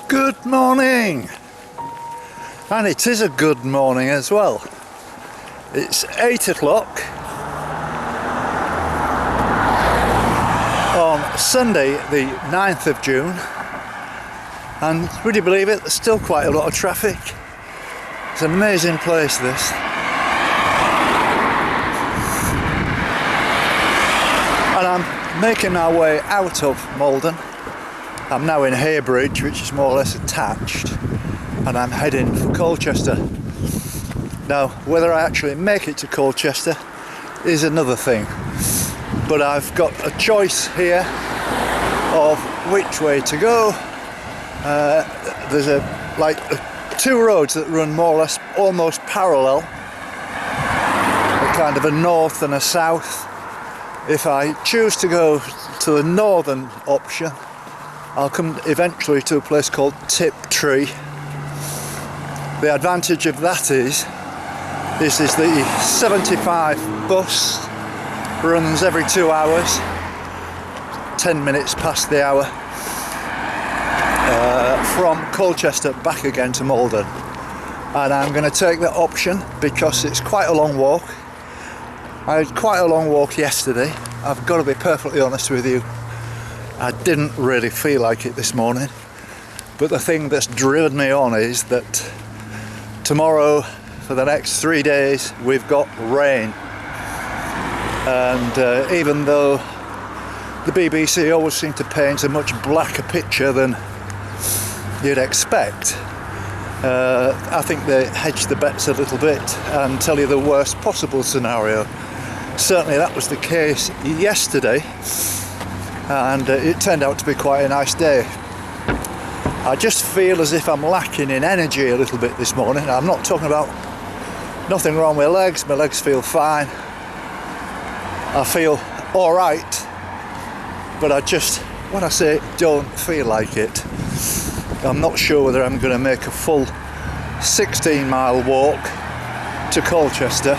Good morning, and it is a good morning as well. It's 8 o'clock on Sunday the 9th of June, and would you believe it, there's still quite a lot of traffic. It's an amazing place, this. And I'm making my way out of Maldon. I'm now in Heybridge, which is more or less attached, and I'm heading for Colchester. Now, whether I actually make it to Colchester is another thing, but I've got a choice here of which way to go. There's two roads that run more or less almost parallel, a kind of a north and a south. If I choose to go to the northern option, I'll come eventually to a place called Tiptree. The advantage of that is the 75 bus runs every 2 hours, 10 minutes past the hour, from Colchester back again to Maldon. And I'm going to take that option because it's quite a long walk. I had quite a long walk yesterday. I've got to be perfectly honest with you. I didn't really feel like it this morning, but the thing that's driven me on is that tomorrow, for the next 3 days, we've got rain. And even though the BBC always seem to paint a much blacker picture than you'd expect, I think they hedge the bets a little bit and tell you the worst possible scenario. Certainly that was the case yesterday, and it turned out to be quite a nice day. I just feel as if I'm lacking in energy a little bit this morning. I'm not talking about nothing wrong with my legs feel fine. I feel alright, but I just, when I say don't feel like it, I'm not sure whether I'm going to make a full 16-mile walk to Colchester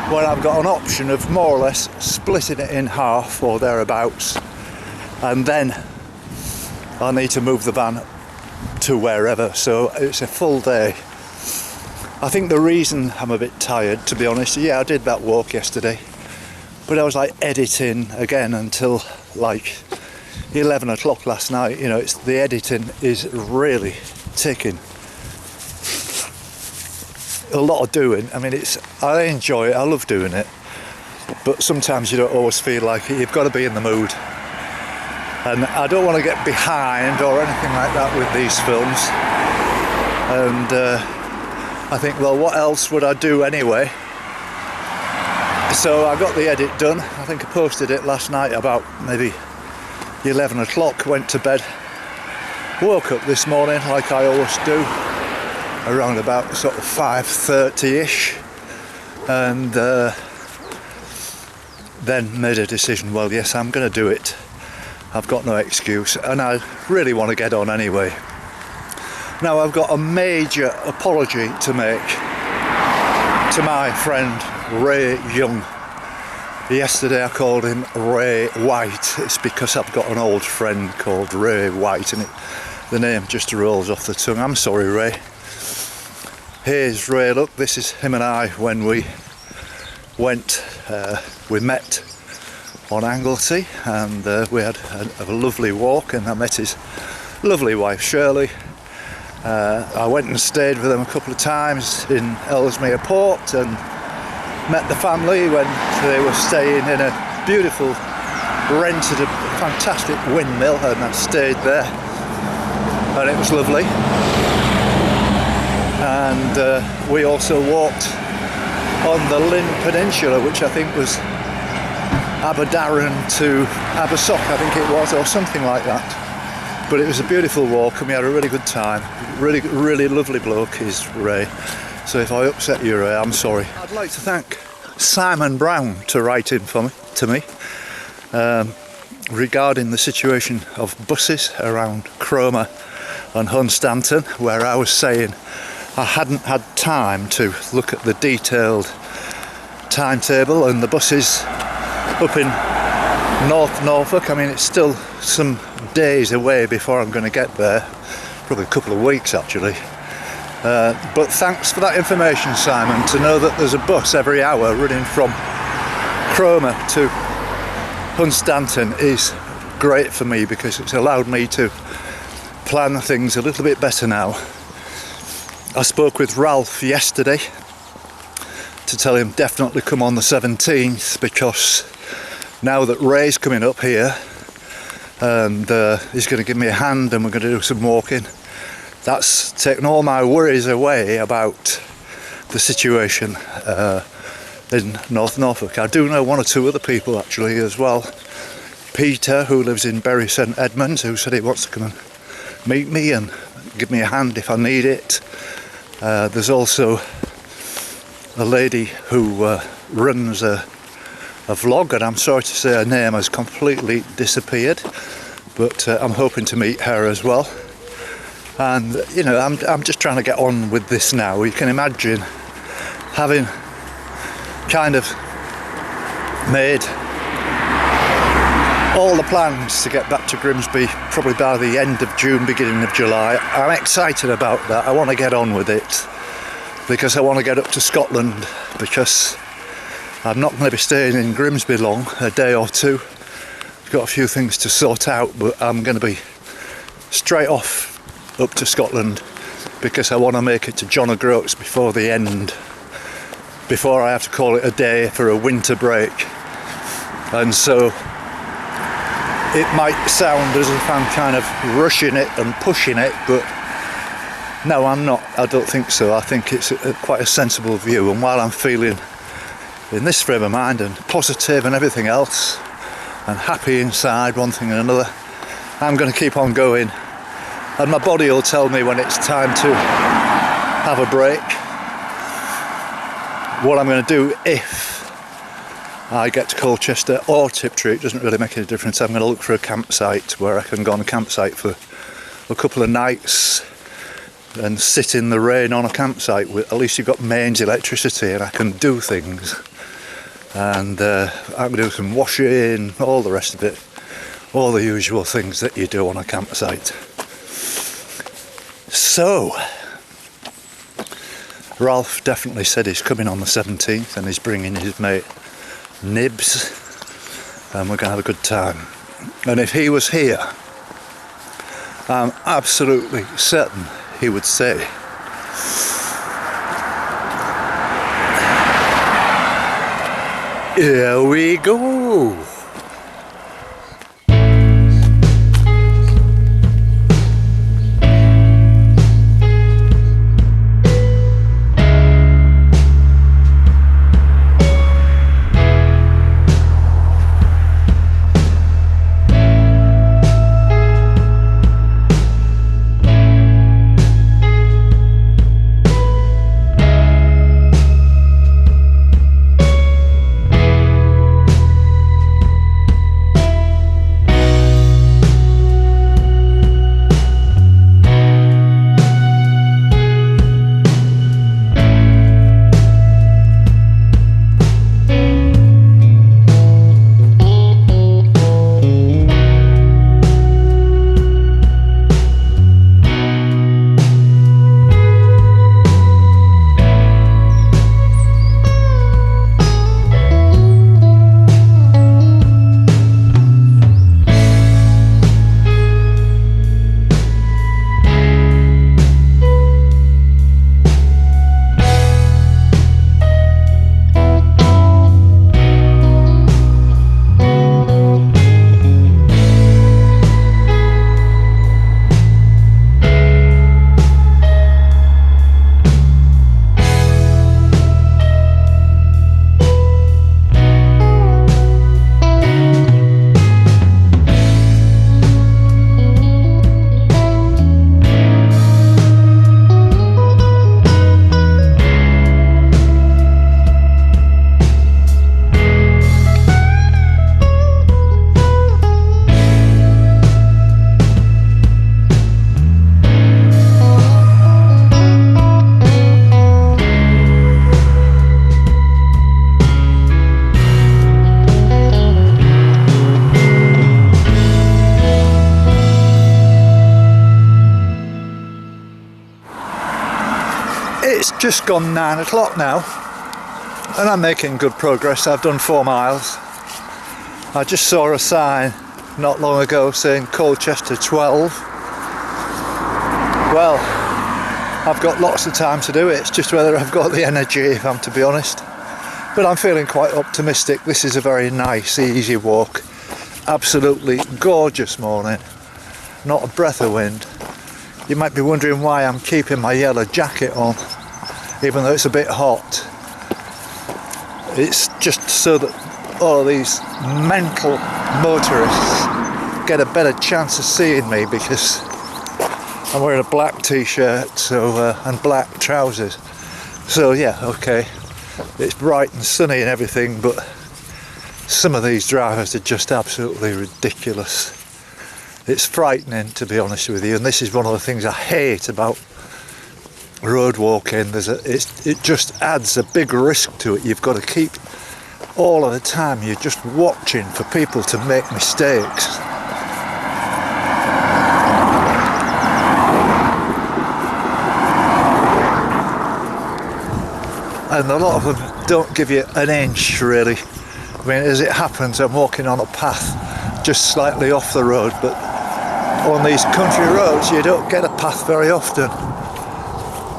when I've got an option of more or less splitting it in half or thereabouts, and then I need to move the van to wherever, so it's a full day. I think the reason I'm a bit tired, to be honest, yeah, I did that walk yesterday, but I was like editing again until like 11 o'clock last night. You know, it's the editing is really taking a lot of doing. I mean, I enjoy it, I love doing it, but sometimes you don't always feel like it. You've got to be in the mood. And I don't want to get behind or anything like that with these films. And I think, well, what else would I do anyway? So I got the edit done. I think I posted it last night about maybe 11 o'clock, went to bed Woke up this morning like I always do, around about sort of 5:30ish, and then made a decision. Well, yes, I'm going to do it. I've got no excuse, and I really want to get on anyway. Now, I've got a major apology to make to my friend Ray Young. Yesterday I called him Ray White. It's because I've got an old friend called Ray White, and the name just rolls off the tongue. I'm sorry, Ray. Here's Ray. Look, this is him and I when we met on Anglesey, and we had a lovely walk, and I met his lovely wife Shirley. I went and stayed with them a couple of times in Ellesmere Port, and met the family when they were staying in a beautiful, rented a fantastic windmill, and I stayed there, and it was lovely. And we also walked on the Lynn Peninsula, which I think was Aberdarren to Abersock, I think it was, or something like that. But it was a beautiful walk, and we had a really good time. Really lovely bloke is Ray. So if I upset you, Ray, I'm sorry. I'd like to thank Simon Brown to write in to me regarding the situation of buses around Cromer and Hunstanton, where I was saying I hadn't had time to look at the detailed timetable and the buses up in North Norfolk. I mean, it's still some days away before I'm going to get there, probably a couple of weeks actually. But thanks for that information, Simon. To know that there's a bus every hour running from Cromer to Hunstanton is great for me, because it's allowed me to plan things a little bit better now. I spoke with Ralph yesterday to tell him definitely come on the 17th, because now that Ray's coming up here and he's going to give me a hand and we're going to do some walking, that's taken all my worries away about the situation in North Norfolk. I do know one or two other people actually as well. Peter, who lives in Bury St Edmunds, who said he wants to come and meet me and give me a hand if I need it. There's also a lady who runs a vlog, and I'm sorry to say her name has completely disappeared, but I'm hoping to meet her as well. And you know, I'm just trying to get on with this now. You can imagine having kind of made all the plans to get back to Grimsby probably by the end of June, beginning of July. I'm excited about that. I want to get on with it because I want to get up to Scotland, because I'm not going to be staying in Grimsby long, a day or two. I've got a few things to sort out, but I'm going to be straight off up to Scotland because I want to make it to John O'Groats before the end, before I have to call it a day for a winter break. And so it might sound as if I'm kind of rushing it and pushing it, but no, I'm not. I don't think so. I think it's quite a sensible view, and while I'm feeling in this frame of mind and positive and everything else and happy inside one thing and another, I'm going to keep on going. And my body will tell me when it's time to have a break. What I'm going to do if I get to Colchester or Tiptree, it doesn't really make any difference. I'm going to look for a campsite where I can go on a campsite for a couple of nights and sit in the rain on a campsite. At least you've got mains electricity and I can do things. And I can do some washing, all the rest of it. All the usual things that you do on a campsite. So, Ralph definitely said he's coming on the 17th and he's bringing his mate Nibs, and we're going to have a good time. And if he was here, I'm absolutely certain he would say, "Here we go." It's just gone 9 o'clock now, and I'm making good progress. I've done 4 miles. I just saw a sign not long ago saying Colchester 12. Well, I've got lots of time to do it. It's just whether I've got the energy, if I'm to be honest. But I'm feeling quite optimistic. This is a very nice, easy walk. Absolutely gorgeous morning. Not a breath of wind. You might be wondering why I'm keeping my yellow jacket on, even though it's a bit hot. It's just so that all of these mental motorists get a better chance of seeing me, because I'm wearing a black t-shirt and black trousers. So yeah, okay, it's bright and sunny and everything, but some of these drivers are just absolutely ridiculous. It's frightening, to be honest with you, and this is one of the things I hate about road walking. It just adds a big risk to it. You've got to keep all of the time, you're just watching for people to make mistakes. And a lot of them don't give you an inch, really. I mean, as it happens, I'm walking on a path just slightly off the road, but on these country roads you don't get a path very often.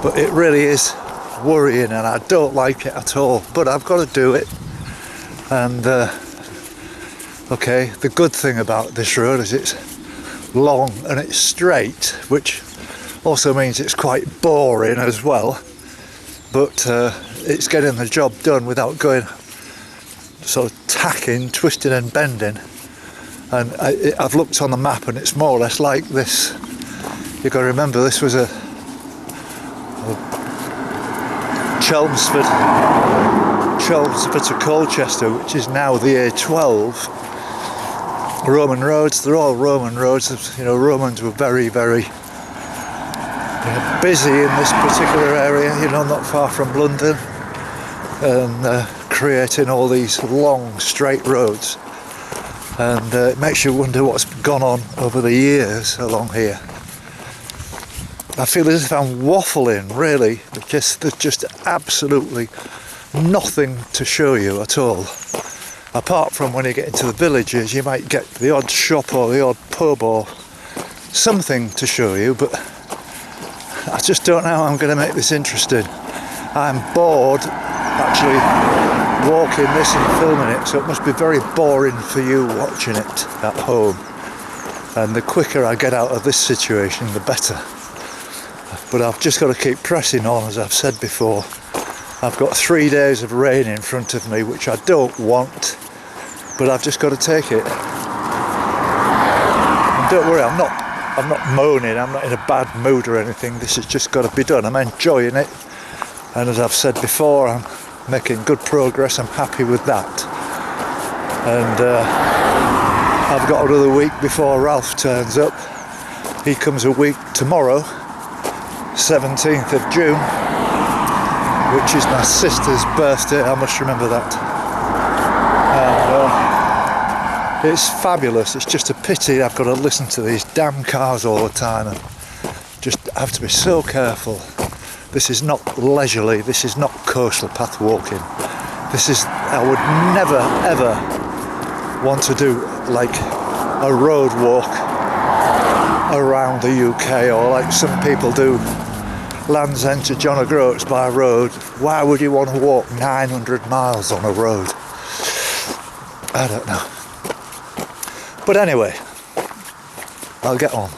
But it really is worrying, and I don't like it at all, but I've got to do it. And okay, the good thing about this road is it's long and it's straight, which also means it's quite boring as well, but it's getting the job done without going sort of tacking, twisting and bending. And I've looked on the map and it's more or less like this. You've got to remember, this was a Chelmsford to Colchester, which is now the A12. Roman roads, they're all Roman roads. You know, Romans were very, very busy in this particular area, you know, not far from London, and creating all these long straight roads. And it makes you wonder what's gone on over the years along here. I feel as if I'm waffling, really, because there's just absolutely nothing to show you at all. Apart from when you get into the villages, you might get the odd shop or the odd pub or something to show you, but I just don't know how I'm going to make this interesting. I'm bored actually walking this and filming it, so it must be very boring for you watching it at home. And the quicker I get out of this situation, the better. But I've just got to keep pressing on, as I've said before. I've got 3 days of rain in front of me, which I don't want, but I've just got to take it. And don't worry, I'm not moaning, I'm not in a bad mood or anything. This has just got to be done. I'm enjoying it, and as I've said before, I'm making good progress. I'm happy with that. And I've got another week before Ralph turns up. He comes a week tomorrow, 17th of June, which is my sister's birthday. I must remember that. And it's fabulous. It's just a pity I've got to listen to these damn cars all the time and just have to be so careful. This is not leisurely, this is not coastal path walking. I would never ever want to do like a road walk around the UK, or like some people do, Land's End to John O'Groats by road. Why would you want to walk 900 miles on a road? I don't know. But anyway, I'll get on.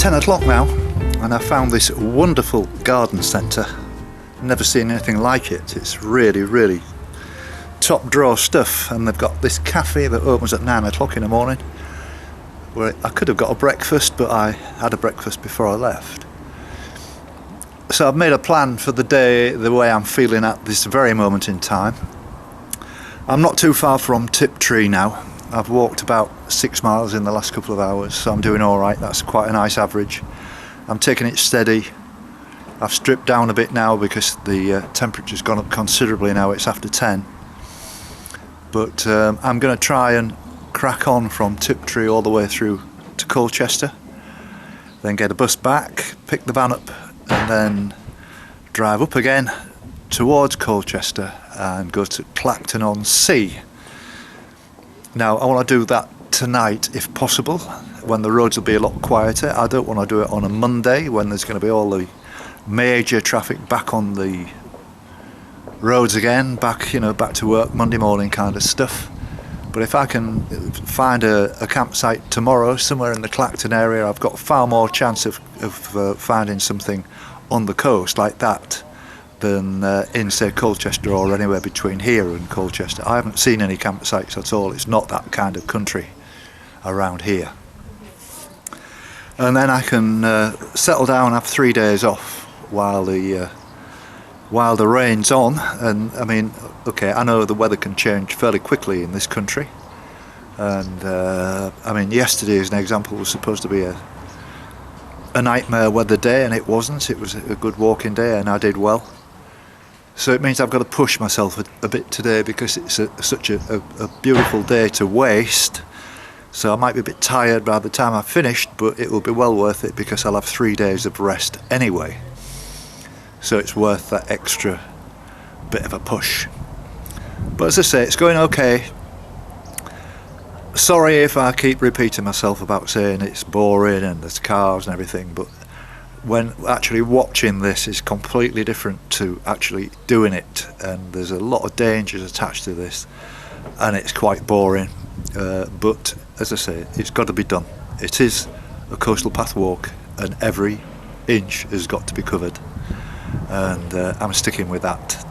10 o'clock now, and I found this wonderful garden centre. Never seen anything like it. It's really, really top drawer stuff, and they've got this cafe that opens at 9 o'clock in the morning, where I could have got a breakfast, but I had a breakfast before I left. So I've made a plan for the day the way I'm feeling at this very moment in time. I'm not too far from Tiptree now. I've walked about 6 miles in the last couple of hours, so I'm doing alright. That's quite a nice average. I'm taking it steady. I've stripped down a bit now because the temperature's gone up considerably now. It's after 10. But I'm going to try and crack on from Tiptree all the way through to Colchester, then get a bus back, pick the van up, and then drive up again towards Colchester and go to Clacton-on-Sea. Now I want to do that tonight if possible, when the roads will be a lot quieter. I don't want to do it on a Monday when there's going to be all the major traffic back on the roads again, back to work Monday morning kind of stuff. But if I can find a campsite tomorrow somewhere in the Clacton area, I've got far more chance of finding something on the coast like that than in, say, Colchester or anywhere between here and Colchester. I haven't seen any campsites at all. It's not that kind of country around here. And then I can settle down, have 3 days off while the rain's on. And I mean, okay, I know the weather can change fairly quickly in this country. And I mean, yesterday as an example was supposed to be a nightmare weather day, and it wasn't. It was a good walking day, and I did well. So it means I've got to push myself a bit today because it's such a beautiful day to waste. So I might be a bit tired by the time I've finished, but it will be well worth it because I'll have 3 days of rest anyway. So it's worth that extra bit of a push. But as I say, it's going okay. Sorry if I keep repeating myself about saying it's boring and there's cars and everything, but when actually watching this is completely different to actually doing it, and there's a lot of dangers attached to this, and it's quite boring. But as I say, it's got to be done. It is a coastal path walk, and every inch has got to be covered, and I'm sticking with that.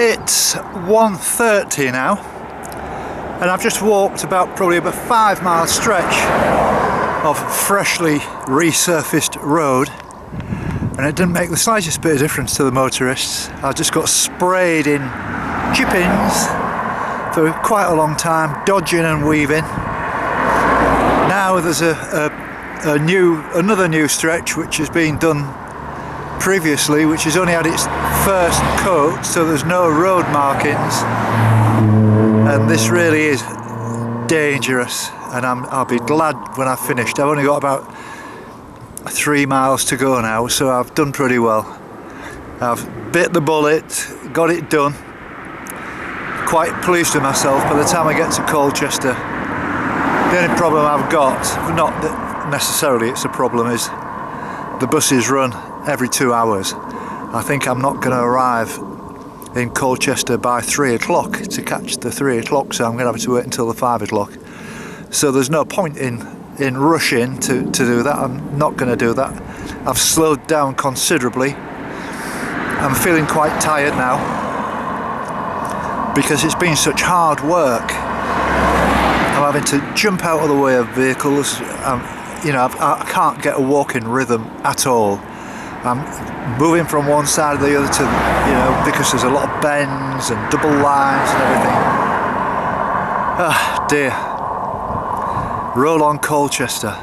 It's 1:30 now, and I've just walked probably about 5 mile stretch of freshly resurfaced road, and it didn't make the slightest bit of difference to the motorists. I just got sprayed in chip-ins for quite a long time, dodging and weaving. Now there's another new stretch which has been done previously, which has only had its first coat, so there's no road markings, and this really is dangerous, and I'll be glad when I've finished. I've only got about 3 miles to go now, so I've done pretty well. I've bit the bullet, got it done. Quite pleased with myself. By the time I get to Colchester, the only problem I've got, not that necessarily it's a problem, is the buses run every 2 hours. I think I'm not going to arrive in Colchester by 3 o'clock to catch the 3 o'clock, so I'm going to have to wait until the 5 o'clock. So there's no point in rushing to do that. I'm not going to do that. I've slowed down considerably. I'm feeling quite tired now because it's been such hard work. I'm having to jump out of the way of vehicles. I can't get a walking rhythm at all. I'm moving from one side of the other to, because there's a lot of bends and double lines and everything. Ah, dear. Roll on, Colchester.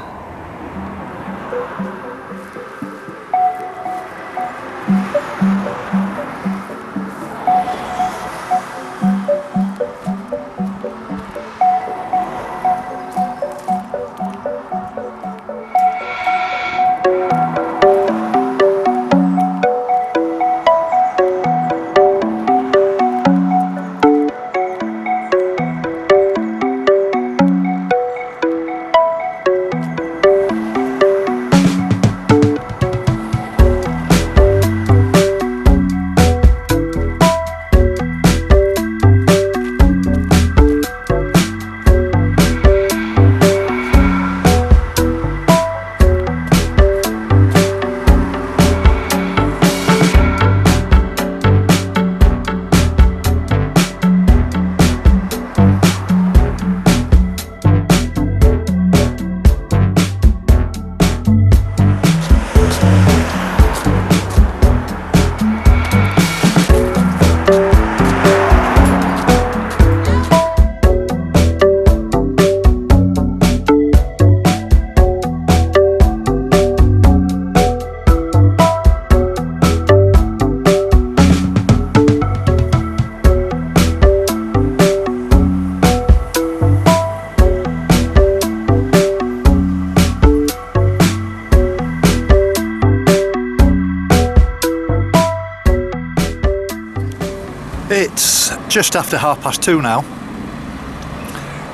It's just after 2:30 now.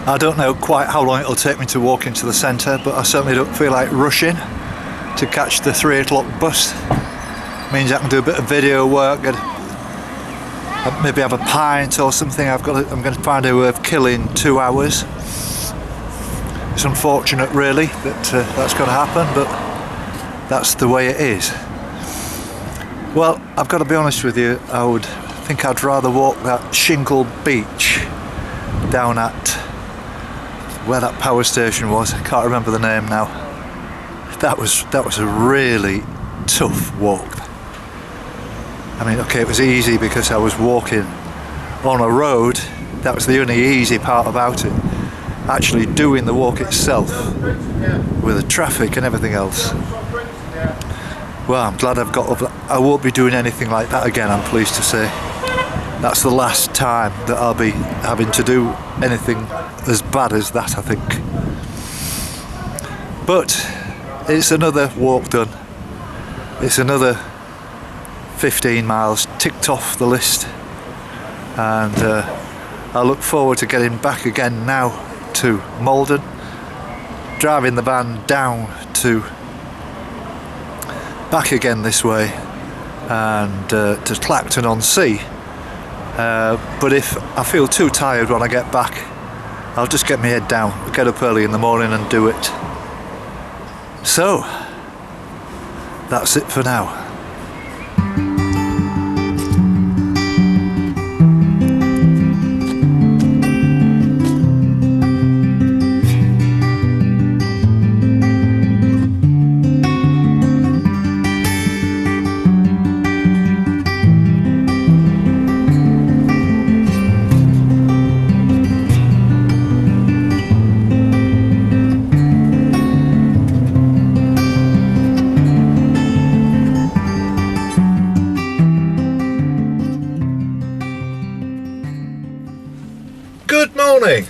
I don't know quite how long it'll take me to walk into the centre, but I certainly don't feel like rushing to catch the 3 o'clock bus. Means I can do a bit of video work, maybe have a pint or something. I'm going to find a way of killing 2 hours. It's unfortunate really that that's going to happen, but that's the way it is. Well, I've got to be honest with you, I'd rather walk that shingle beach down at where that power station was. I can't remember the name now. That was a really tough walk. I mean, okay, it was easy because I was walking on a road. That was the only easy part about it. Actually doing the walk itself with the traffic and everything else. Well, I'm glad I've got up. I won't be doing anything like that again, I'm pleased to say. That's the last time that I'll be having to do anything as bad as that, I think. But it's another walk done. It's another 15 miles ticked off the list, and I look forward to getting back again now to Maldon, driving the van down to back again this way, and to Clacton-on-Sea. But if I feel too tired when I get back, I'll just get my head down, get up early in the morning and do it. So that's it for now. Good morning.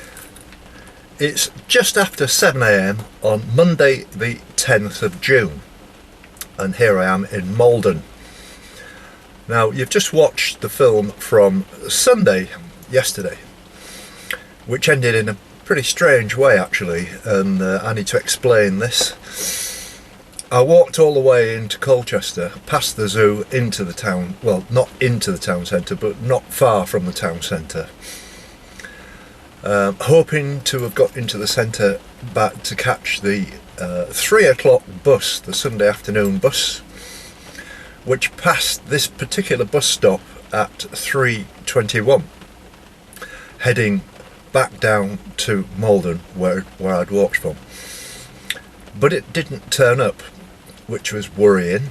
It's just after 7 AM on Monday the 10th of June, and here I am in Maldon. Now, you've just watched the film from Sunday, yesterday, which ended in a pretty strange way actually, and I need to explain this. I walked all the way into Colchester, past the zoo, into the town, well, not into the town centre, but not far from the town centre. Hoping to have got into the centre back to catch the 3 o'clock bus, the Sunday afternoon bus, which passed this particular bus stop at 3:21, heading back down to Maldon where I'd walked from. But it didn't turn up, which was worrying,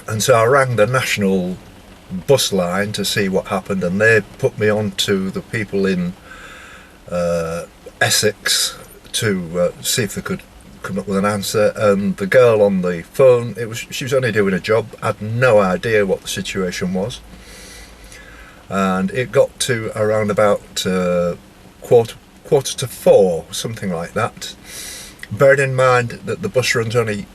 and so I rang the national bus line to see what happened, and they put me on to the people in Essex to see if they could come up with an answer. And the girl on the phone, she was only doing a job, had no idea what the situation was, and it got to around about quarter to 4, something like that, bearing in mind that the bus runs only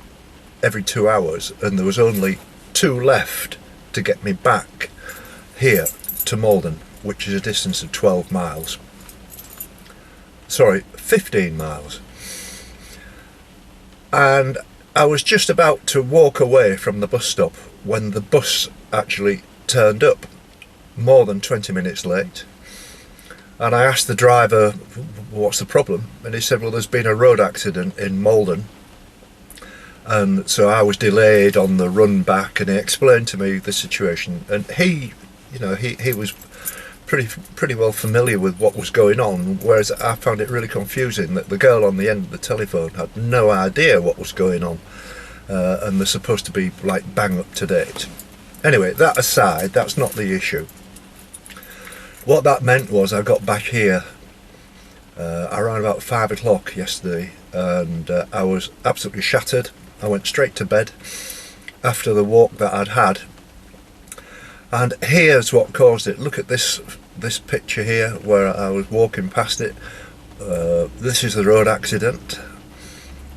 every 2 hours, and there was only 2 left to get me back here to Maldon, which is a distance of 12 miles. Sorry, 15 miles. And I was just about to walk away from the bus stop when the bus actually turned up, more than 20 minutes late. And I asked the driver, what's the problem? And he said, well, there's been a road accident in Maldon, and so I was delayed on the run back, and he explained to me the situation. And he was pretty well familiar with what was going on, whereas I found it really confusing that the girl on the end of the telephone had no idea what was going on, and they're supposed to be like bang up to date. Anyway, that aside, that's not the issue. What that meant was I got back here around about 5 o'clock yesterday, and I was absolutely shattered. I went straight to bed after the walk that I'd had. And here's what caused it. Look at this picture here where I was walking past it. This is the road accident,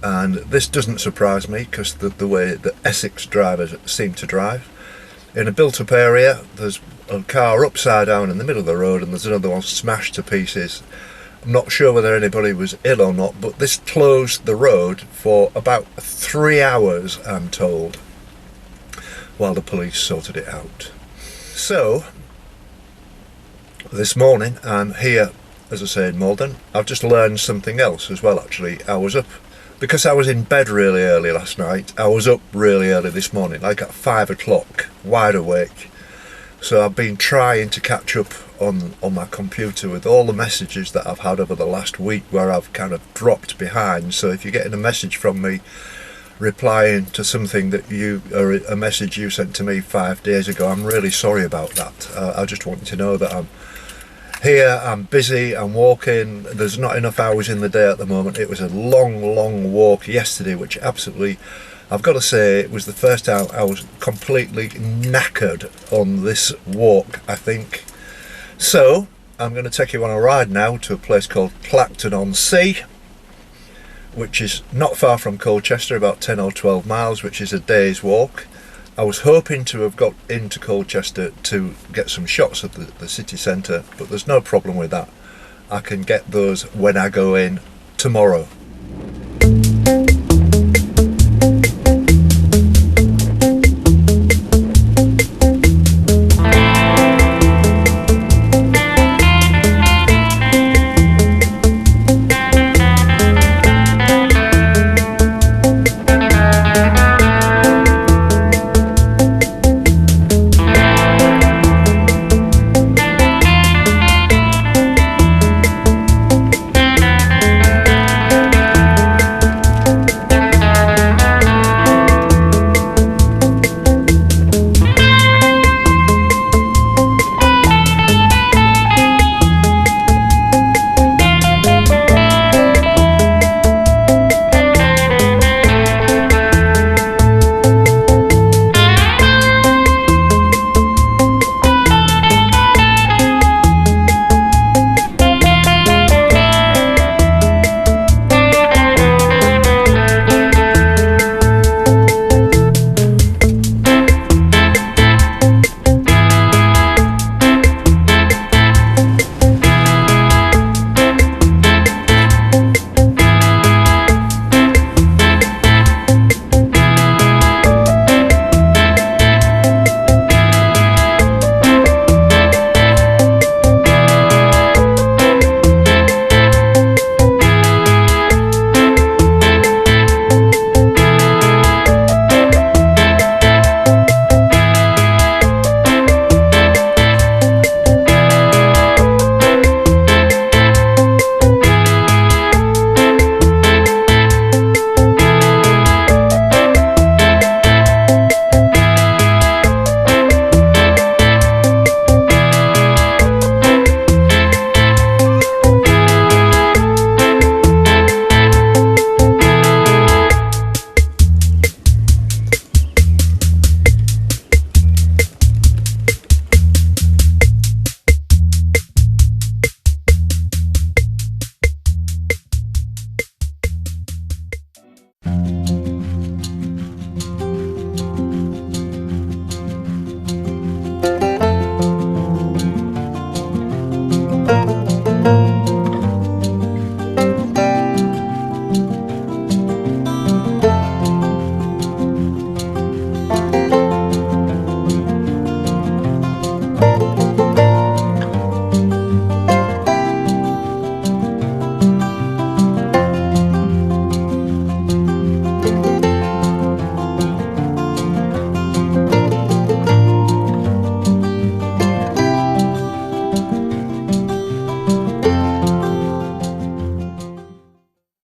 and this doesn't surprise me because the way that Essex drivers seem to drive. In a built-up area, there's a car upside down in the middle of the road, and there's another one smashed to pieces. I'm not sure whether anybody was ill or not, but this closed the road for about 3 hours, I'm told, while the police sorted it out. So this morning I'm here, as I say, in Maldon. I've just learned something else as well, actually. I was up, because I was in bed really early last night, I was up really early this morning, like at 5 o'clock, wide awake. So I've been trying to catch up on my computer with all the messages that I've had over the last week, where I've kind of dropped behind. So if you're getting a message from me replying to something that or a message you sent to me 5 days ago, I'm really sorry about that. I just want you to know that I'm here, I'm busy, I'm walking. There's not enough hours in the day at the moment. It was a long walk yesterday, which absolutely, I've got to say, it was the first time I was completely knackered on this walk, I think. So I'm going to take you on a ride now to a place called Clacton-on-Sea, which is not far from Colchester, about 10 or 12 miles, which is a day's walk. I was hoping to have got into Colchester to get some shots of the city centre, but there's no problem with that. I can get those when I go in tomorrow.